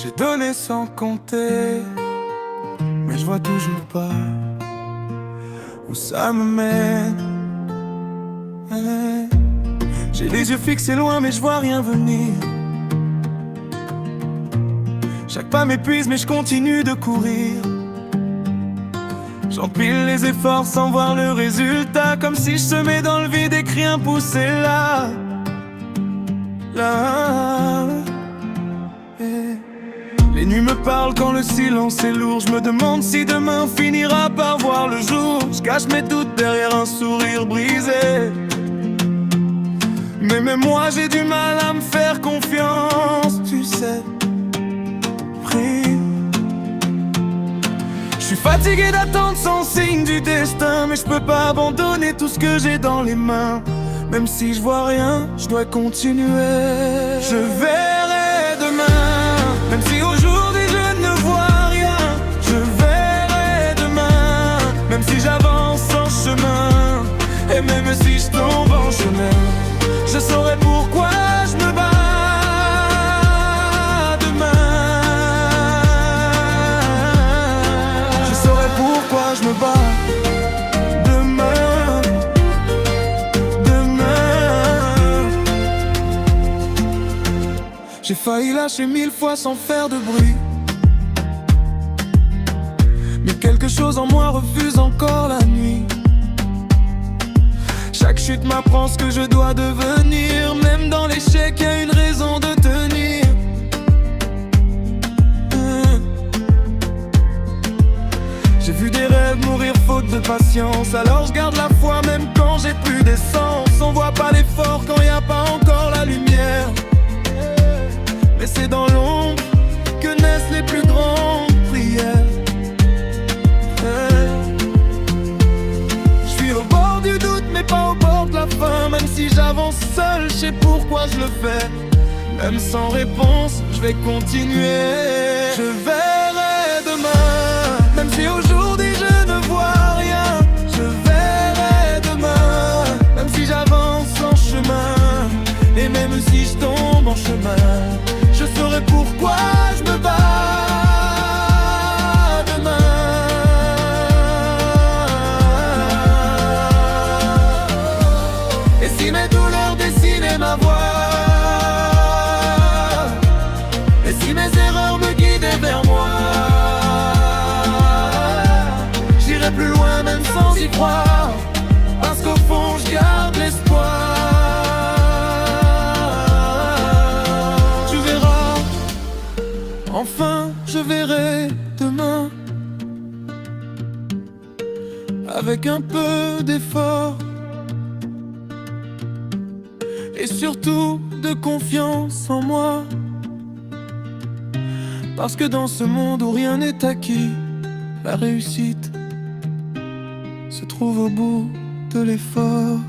J'ai donné sans compter, mais je vois toujours pas où ça me mène. J'ai les yeux fixés loin mais je vois rien venir. Chaque pas m'épuise mais je continue de courir. J'empile les efforts sans voir le résultat, comme si je semais dans le vide et que rien poussait là. Les nuits me parlent quand le silence est lourd. Je me demande si demain finira par voir le jour. Je cache mes doutes derrière un sourire brisé. Mais même moi j'ai du mal à me faire confiance, tu sais. Prie. Je suis fatigué d'attendre sans signe du destin, mais je peux pas abandonner tout ce que j'ai dans les mains. Même si je vois rien, je dois continuer. Je verrai demain, même si aujourd'hui je ne vois rien. Je verrai demain, même si j'avance en chemin. Et même si je tombe en chemin, je saurai pourquoi je me bats demain. Je saurai pourquoi je me bats demain. J'ai failli lâcher 1000 fois sans faire de bruit, mais quelque chose en moi refuse encore la nuit. Chaque chute m'apprend ce que je dois devenir. Même dans l'échec, y a une raison de tenir. J'ai vu des rêves mourir faute de patience. Alors je garde la foi même quand j'ai plus d'essence. On voit pas l'effort quand y a pas encore la lumière. Mais c'est dans l'ombre que naissent les plus grandes prières. Je suis au bord du doute mais pas au bord de la fin. Même si j'avance seul, je sais pourquoi je le fais. Même sans réponse, je vais continuer. Je verrai demain, même si aujourd'hui je ne vois rien. Je verrai demain, même si j'avance en chemin. Et même si je tombe en chemin, je saurai pourquoi je me bats demain. Et si mes douleurs dessinaient ma voie, et si mes erreurs me guidaient vers moi, j'irai plus loin même sans y croire, parce qu'au fond je garde l'espoir. Enfin, je verrai demain, avec un peu d'effort et surtout de confiance en moi. Parce que dans ce monde où rien n'est acquis, la réussite se trouve au bout de l'effort.